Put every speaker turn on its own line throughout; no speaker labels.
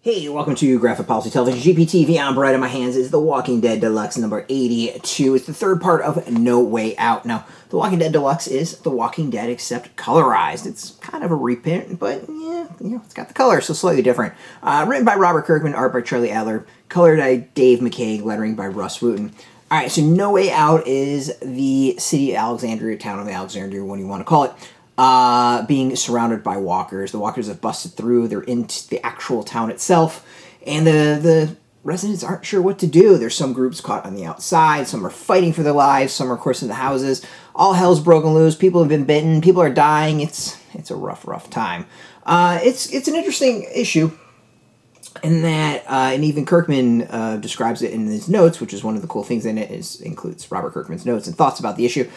Hey, welcome to Graphic Policy Television, GPTV. On right in my hands is The Walking Dead Deluxe number 82. It's the third part of No Way Out. Now, The Walking Dead Deluxe is The Walking Dead except colorized. It's kind of a reprint, but yeah, it's got the color, so slightly different. Written by Robert Kirkman, art by Charlie Adlard, colored by Dave McCaig, lettering by Rus Wooton. Alright, so No Way Out is the city of Alexandria, town of Alexandria, what do you want to call it, being surrounded by walkers. The walkers have busted through. They're into the actual town itself, and the residents aren't sure what to do. There's some groups caught on the outside. Some are fighting for their lives. Some are, of course, in the houses. All hell's broken loose. People have been bitten. People are dying. It's a rough time. It's an interesting issue in that, and even Kirkman describes it in his notes, which is one of the cool things in it, includes Robert Kirkman's notes and thoughts about the issue,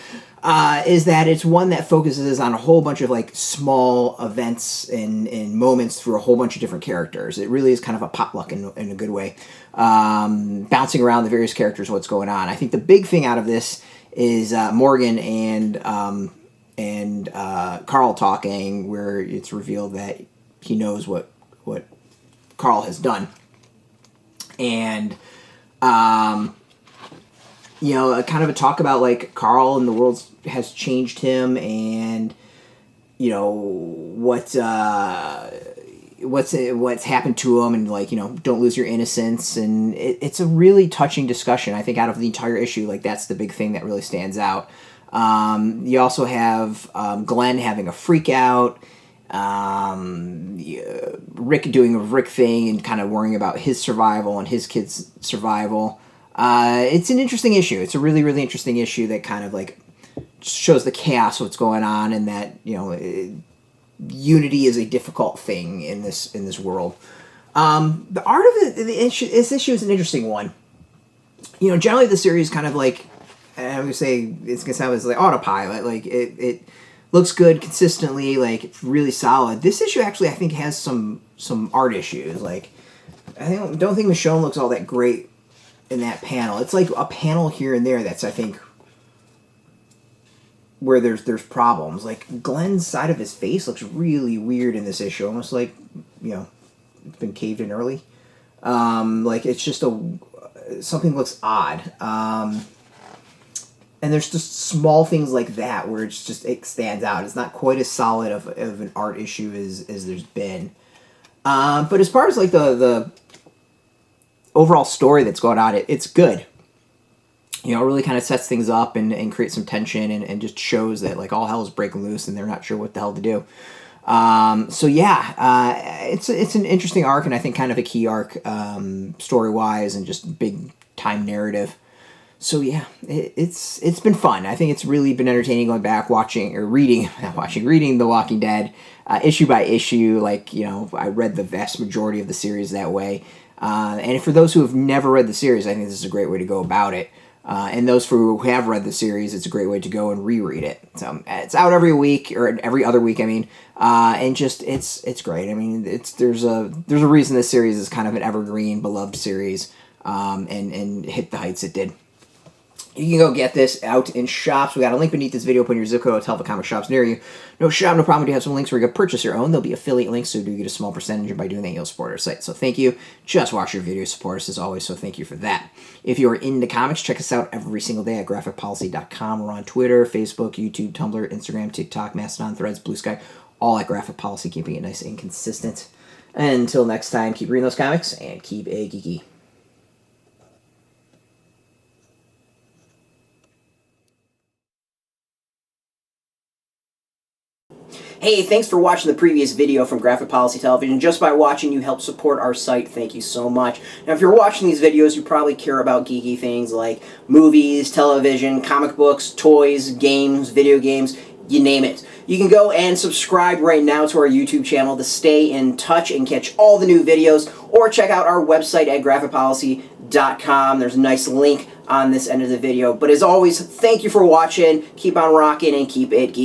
is that it's one that focuses on a whole bunch of like small events and moments through a whole bunch of different characters. It really is kind of a potluck in a good way, bouncing around the various characters, what's going on. I think the big thing out of this is Morgan and Carl talking, where it's revealed that he knows what Carl has done, and kind of a talk about like Carl and the world has changed him, and what's happened to him, and like don't lose your innocence, and it's a really touching discussion. I think out of the entire issue, like that's the big thing that really stands out. You also have Glenn having a freak out. Rick doing a Rick thing and kind of worrying about his survival and his kids' survival. It's an interesting issue. It's a really, really interesting issue that kind of like shows the chaos, what's going on, and that unity is a difficult thing in this world. The art of this issue is an interesting one. Generally the series kind of like, I'm gonna say it's gonna sound as like autopilot, like it looks good consistently, like it's really solid. This issue actually, I think, has some art issues. Like, I don't think Michonne looks all that great in that panel. It's like a panel here and there that's, I think, where there's problems. Like Glenn's side of his face looks really weird in this issue, almost like it's been caved in early. Like it's just something looks odd. And there's just small things like that where it stands out. It's not quite as solid of an art issue as there's been. But as far as like the overall story that's going on, it's good. It really kind of sets things up and creates some tension and just shows that like all hell is breaking loose and they're not sure what the hell to do. It's an interesting arc, and I think kind of a key arc story-wise and just big time narrative. So yeah, it's been fun. I think it's really been entertaining going back, reading The Walking Dead, issue by issue. Like, I read the vast majority of the series that way. And for those who have never read the series, I think this is a great way to go about it. And those who have read the series, it's a great way to go and reread it. So it's out every week, or every other week, I mean. And just, it's great. I mean, there's a reason this series is kind of an evergreen, beloved series, and hit the heights it did. You can go get this out in shops. We got a link beneath this video. Put in your zip code. Tell the comic shops near you. No shop, no problem. We do have some links where you can purchase your own. There'll be affiliate links, so do get a small percentage, and by doing that, you'll support our site. So thank you. Just watch your videos, support us as always, so thank you for that. If you are into comics, check us out every single day at graphicpolicy.com. We're on Twitter, Facebook, YouTube, Tumblr, Instagram, TikTok, Mastodon, Threads, Blue Sky, all at Graphic Policy, keeping it nice and consistent. And until next time, keep reading those comics and keep it geeky. Hey, thanks for watching the previous video from Graphic Policy Television. Just by watching, you help support our site. Thank you so much. Now, if you're watching these videos, you probably care about geeky things like movies, television, comic books, toys, games, video games, you name it. You can go and subscribe right now to our YouTube channel to stay in touch and catch all the new videos, or check out our website at graphicpolicy.com. There's a nice link on this end of the video. But as always, thank you for watching. Keep on rocking and keep it geeky.